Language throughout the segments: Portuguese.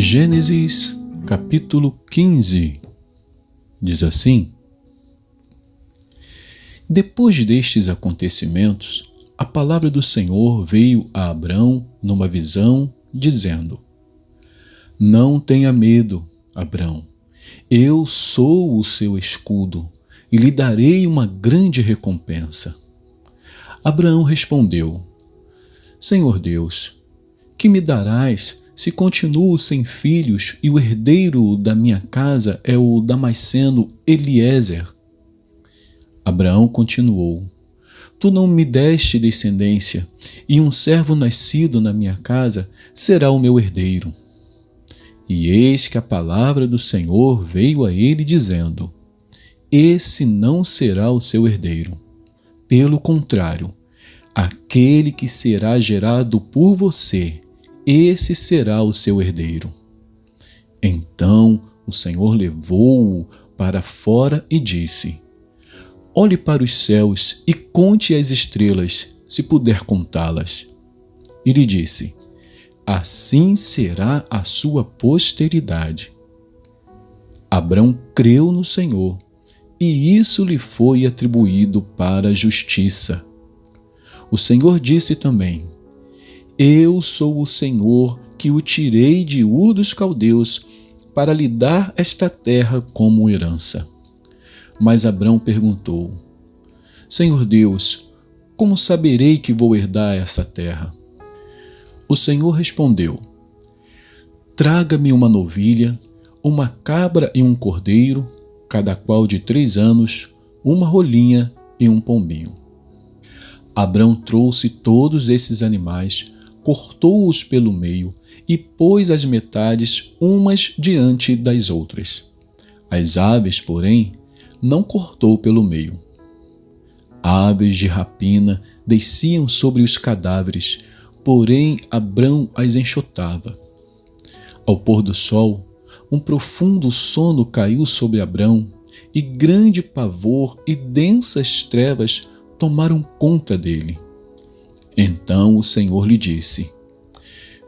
Gênesis capítulo 15 diz assim: Depois destes acontecimentos, a palavra do Senhor veio a Abrão numa visão, dizendo: Não tenha medo, Abrão, eu sou o seu escudo e lhe darei uma grande recompensa. Abraão respondeu: Senhor Deus, que me darás se continuo sem filhos e o herdeiro da minha casa é o damasceno Eliezer? Abraão continuou: Tu não me deste descendência, e um servo nascido na minha casa será o meu herdeiro. E eis que a palavra do Senhor veio a ele dizendo: Esse não será o seu herdeiro. Pelo contrário, aquele que será gerado por você, esse será o seu herdeiro. Então o Senhor levou-o para fora e disse: Olhe para os céus e conte as estrelas, se puder contá-las. E lhe disse: Assim será a sua posteridade. Abrão creu no Senhor, e isso lhe foi atribuído para a justiça. O Senhor disse também: Eu sou o Senhor que o tirei de Ur dos Caldeus para lhe dar esta terra como herança. Mas Abrão perguntou: Senhor Deus, como saberei que vou herdar essa terra? O Senhor respondeu: Traga-me uma novilha, uma cabra e um cordeiro, cada qual de 3 anos, uma rolinha e um pombinho. Abrão trouxe todos esses animais, cortou-os pelo meio e pôs as metades umas diante das outras. As aves, porém, não cortou pelo meio. Aves de rapina desciam sobre os cadáveres, porém Abrão as enxotava. Ao pôr do sol, um profundo sono caiu sobre Abrão, e grande pavor e densas trevas tomaram conta dele. Então o Senhor lhe disse: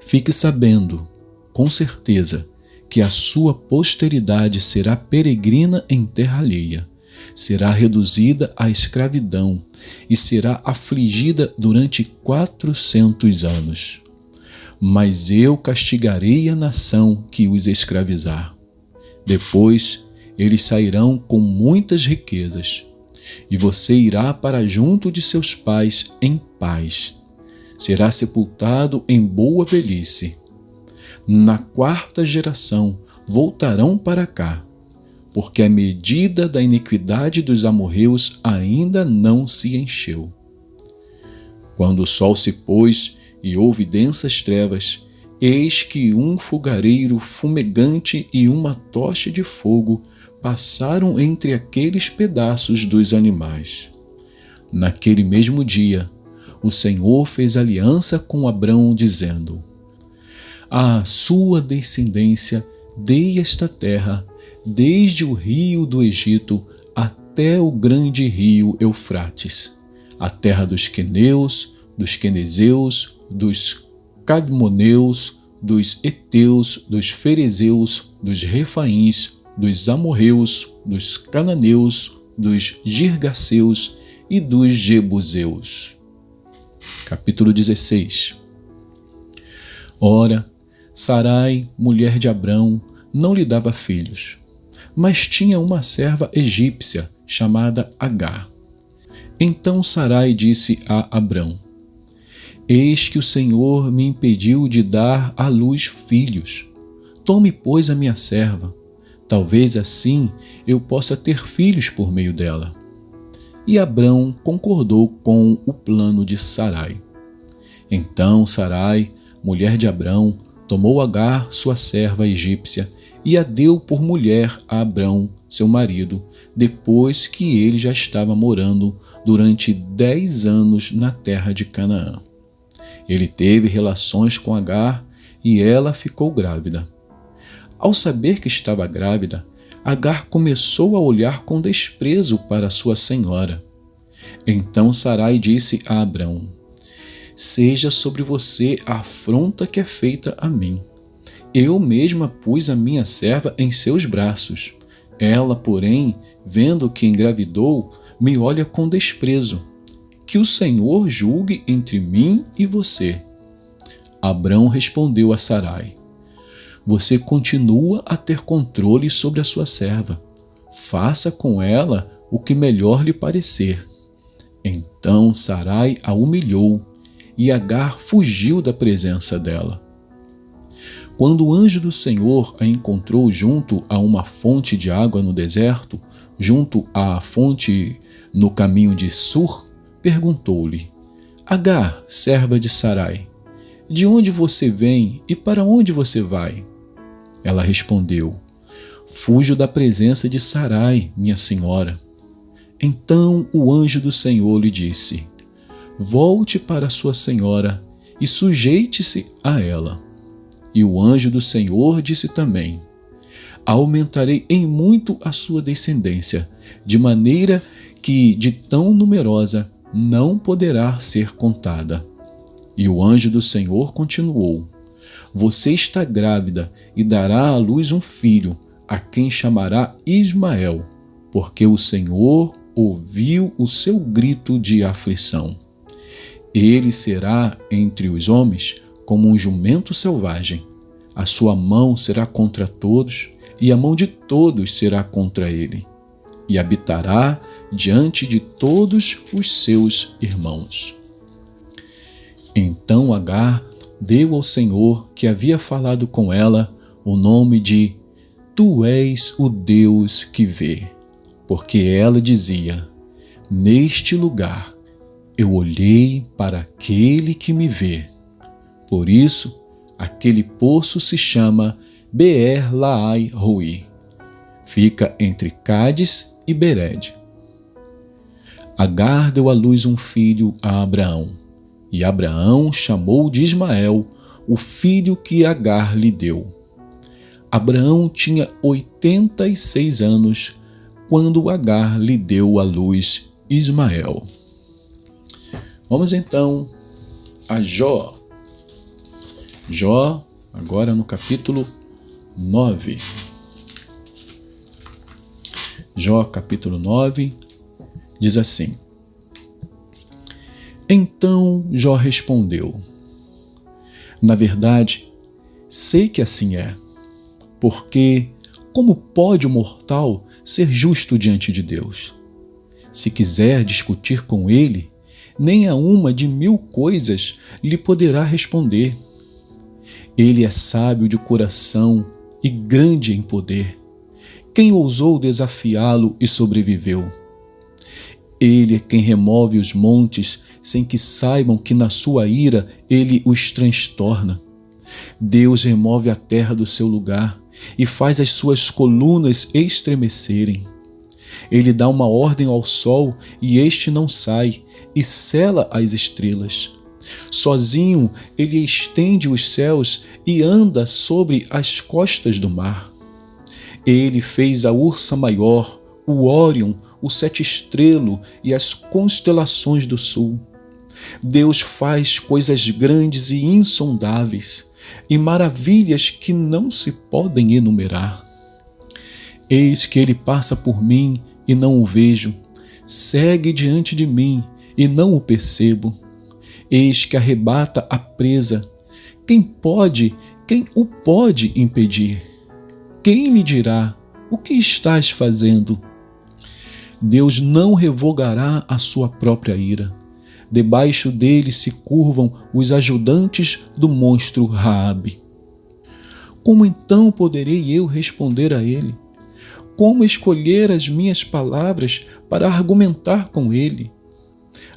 Fique sabendo, com certeza, que a sua posteridade será peregrina em terra alheia, será reduzida à escravidão e será afligida durante 400 anos. Mas eu castigarei a nação que os escravizar. Depois eles sairão com muitas riquezas, e você irá para junto de seus pais em paz. Será sepultado em boa velhice. Na 4ª geração voltarão para cá, porque a medida da iniquidade dos amorreus ainda não se encheu. Quando o sol se pôs e houve densas trevas, eis que um fogareiro fumegante e uma tocha de fogo passaram entre aqueles pedaços dos animais. Naquele mesmo dia, o Senhor fez aliança com Abrão, dizendo: À sua descendência dei esta terra, desde o rio do Egito até o grande rio Eufrates, a terra dos queneus, dos quenezeus, dos cadmoneus, dos heteus, dos ferezeus, dos refaíns, dos amorreus, dos cananeus, dos girgaceus e dos jebuseus. Capítulo 16. Ora, Sarai, mulher de Abrão, não lhe dava filhos, mas tinha uma serva egípcia chamada Agar. Então Sarai disse a Abrão: Eis que o Senhor me impediu de dar à luz filhos. Tome, pois, a minha serva. Talvez assim eu possa ter filhos por meio dela. E Abrão concordou com o plano de Sarai. Então Sarai, mulher de Abrão, tomou Agar, sua serva egípcia, e a deu por mulher a Abrão, seu marido, depois que ele já estava morando durante 10 anos na terra de Canaã. Ele teve relações com Agar e ela ficou grávida. Ao saber que estava grávida, Agar começou a olhar com desprezo para sua senhora. Então Sarai disse a Abrão: Seja sobre você a afronta que é feita a mim. Eu mesma pus a minha serva em seus braços. Ela, porém, vendo que engravidou, me olha com desprezo. Que o Senhor julgue entre mim e você. Abrão respondeu a Sarai: Você continua a ter controle sobre a sua serva. Faça com ela o que melhor lhe parecer. Então Sarai a humilhou, e Agar fugiu da presença dela. Quando o anjo do Senhor a encontrou junto a uma fonte de água no deserto, junto à fonte no caminho de Sur, perguntou-lhe: Agar, serva de Sarai, de onde você vem e para onde você vai? Ela respondeu: Fujo da presença de Sarai, minha senhora. Então o anjo do Senhor lhe disse: Volte para sua senhora e sujeite-se a ela. E o anjo do Senhor disse também: Aumentarei em muito a sua descendência, de maneira que de tão numerosa não poderá ser contada. E o anjo do Senhor continuou: Você está grávida e dará à luz um filho, a quem chamará Ismael, porque o Senhor ouviu o seu grito de aflição. Ele será entre os homens como um jumento selvagem. A sua mão será contra todos, e a mão de todos será contra ele. E habitará diante de todos os seus irmãos. Então Agar deu ao Senhor, que havia falado com ela, o nome de Tu és o Deus que vê. Porque ela dizia: Neste lugar eu olhei para aquele que me vê. Por isso, aquele poço se chama Beer-Lahai-Roi. Fica entre Cádiz e Bered. Agar deu à luz um filho a Abraão, e Abraão chamou de Ismael o filho que Agar lhe deu. Abraão tinha 86 anos quando Agar lhe deu à luz Ismael. Vamos então a Jó. Jó, agora no capítulo 9. Jó, capítulo 9, diz assim: Então Jó respondeu: Na verdade, sei que assim é, porque como pode o mortal ser justo diante de Deus? Se quiser discutir com ele, nem a uma de 1000 coisas lhe poderá responder. Ele é sábio de coração e grande em poder. Quem ousou desafiá-lo e sobreviveu? Ele é quem remove os montes sem que saibam que na sua ira ele os transtorna. Deus remove a terra do seu lugar e faz as suas colunas estremecerem. Ele dá uma ordem ao sol e este não sai, e sela as estrelas. Sozinho ele estende os céus e anda sobre as costas do mar. Ele fez a Ursa Maior, o Órion, o Sete Estrelo e as constelações do sul. Deus faz coisas grandes e insondáveis, e maravilhas que não se podem enumerar. Eis que ele passa por mim e não o vejo, segue diante de mim e não o percebo. Eis que arrebata a presa. Quem o pode impedir? Quem lhe dirá: o que estás fazendo? Deus não revogará a sua própria ira. Debaixo dele se curvam os ajudantes do monstro Raabe. Como então poderei eu responder a ele? Como escolher as minhas palavras para argumentar com ele?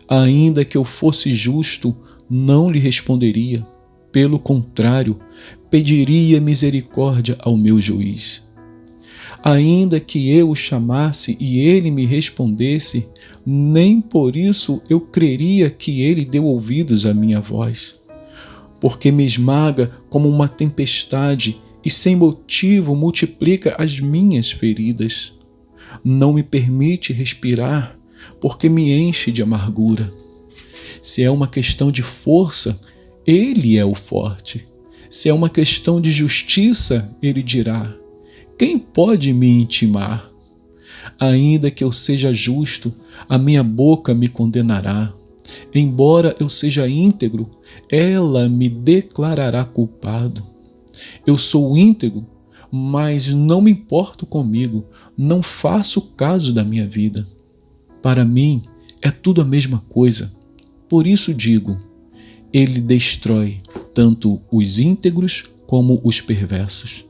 Ainda que eu fosse justo, não lhe responderia. Pelo contrário, pediria misericórdia ao meu juiz. Ainda que eu o chamasse e ele me respondesse, nem por isso eu creria que ele deu ouvidos à minha voz. Porque me esmaga como uma tempestade e sem motivo multiplica as minhas feridas. Não me permite respirar, porque me enche de amargura. Se é uma questão de força, ele é o forte. Se é uma questão de justiça, ele dirá: quem pode me intimar? Ainda que eu seja justo, a minha boca me condenará. Embora eu seja íntegro, ela me declarará culpado. Eu sou íntegro, mas não me importo comigo, não faço caso da minha vida. Para mim, é tudo a mesma coisa. Por isso digo, ele destrói tanto os íntegros como os perversos.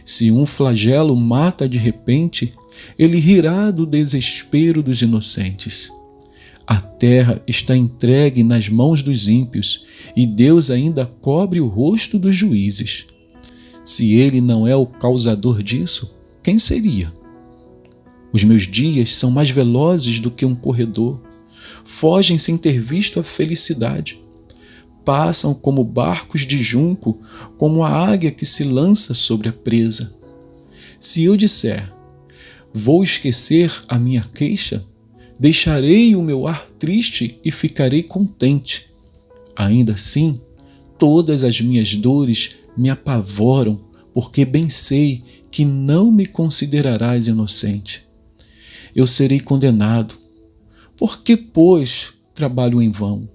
Se um flagelo mata de repente, ele rirá do desespero dos inocentes. A terra está entregue nas mãos dos ímpios, e Deus ainda cobre o rosto dos juízes. Se ele não é o causador disso, quem seria? Os meus dias são mais velozes do que um corredor. Fogem sem ter visto a felicidade. Passam como barcos de junco, como a águia que se lança sobre a presa. Se eu disser, vou esquecer a minha queixa, deixarei o meu ar triste e ficarei contente. Ainda assim, todas as minhas dores me apavoram, porque bem sei que não me considerarás inocente. Eu serei condenado. Por que, pois, trabalho em vão?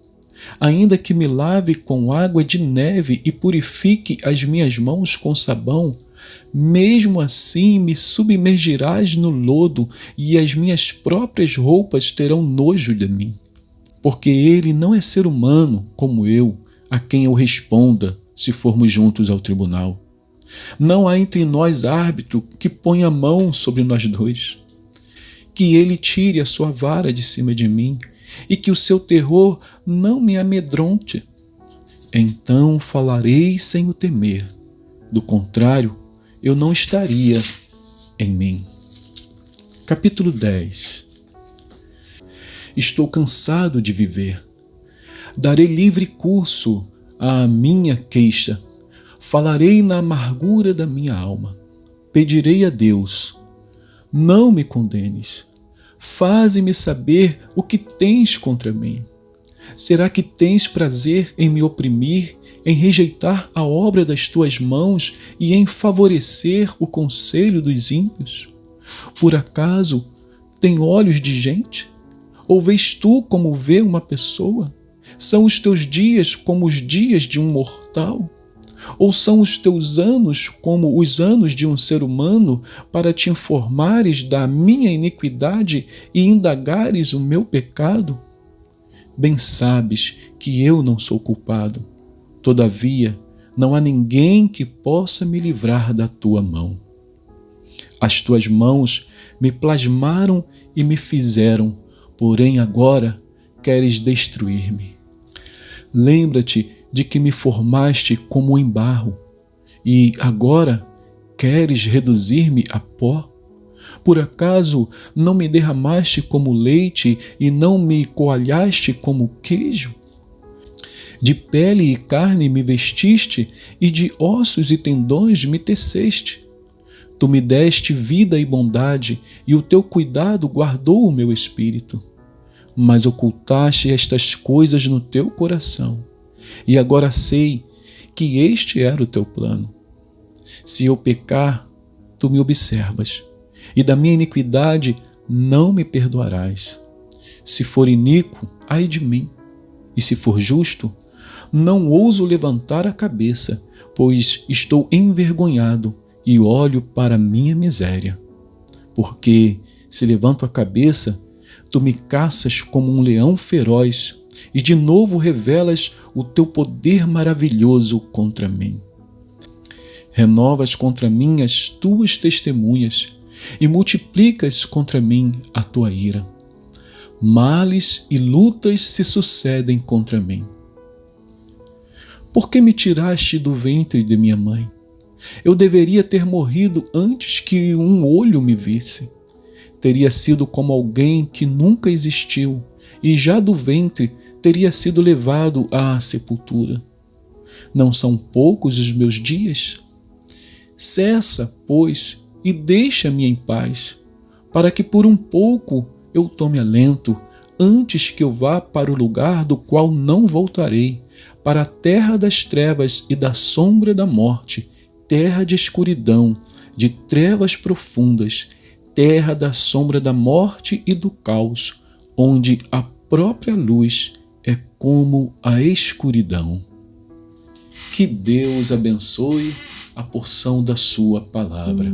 Ainda que me lave com água de neve e purifique as minhas mãos com sabão, mesmo assim me submergirás no lodo e as minhas próprias roupas terão nojo de mim. Porque ele não é ser humano como eu, a quem eu responda se formos juntos ao tribunal. Não há entre nós árbitro que ponha a mão sobre nós dois. Que ele tire a sua vara de cima de mim e que o seu terror não me amedronte. Então falarei sem o temer. Do contrário, eu não estaria em mim. Capítulo 10. Estou cansado de viver. Darei livre curso à minha queixa. Falarei na amargura da minha alma. Pedirei a Deus: não me condenes. Faze-me saber o que tens contra mim. Será que tens prazer em me oprimir, em rejeitar a obra das tuas mãos e em favorecer o conselho dos ímpios? Por acaso tem olhos de gente? Ou vês tu como vê uma pessoa? São os teus dias como os dias de um mortal? Ou são os teus anos como os anos de um ser humano, para te informares da minha iniquidade e indagares o meu pecado? Bem sabes que eu não sou culpado. Todavia, não há ninguém que possa me livrar da tua mão. As tuas mãos me plasmaram e me fizeram, porém agora queres destruir-me. Lembra-te de que me formaste como em barro, e agora queres reduzir-me a pó? Por acaso não me derramaste como leite e não me coalhaste como queijo? De pele e carne me vestiste, e de ossos e tendões me teceste. Tu me deste vida e bondade, e o teu cuidado guardou o meu espírito. Mas ocultaste estas coisas no teu coração, e agora sei que este era o teu plano. Se eu pecar, tu me observas, e da minha iniquidade não me perdoarás. Se for iníquo, ai de mim, e se for justo, não ouso levantar a cabeça, pois estou envergonhado e olho para a minha miséria. Porque, se levanto a cabeça, tu me caças como um leão feroz, e de novo revelas o teu poder maravilhoso contra mim. Renovas contra mim as tuas testemunhas, e multiplicas contra mim a tua ira. Males e lutas se sucedem contra mim. Por que me tiraste do ventre de minha mãe? Eu deveria ter morrido antes que um olho me visse. Teria sido como alguém que nunca existiu, e já do ventre teria sido levado à sepultura. Não são poucos os meus dias? Cessa, pois, e deixa-me em paz, para que por um pouco eu tome alento, antes que eu vá para o lugar do qual não voltarei, para a terra das trevas e da sombra da morte, terra de escuridão, de trevas profundas, terra da sombra da morte e do caos, onde a própria luz é como a escuridão. Que Deus abençoe a porção da sua palavra.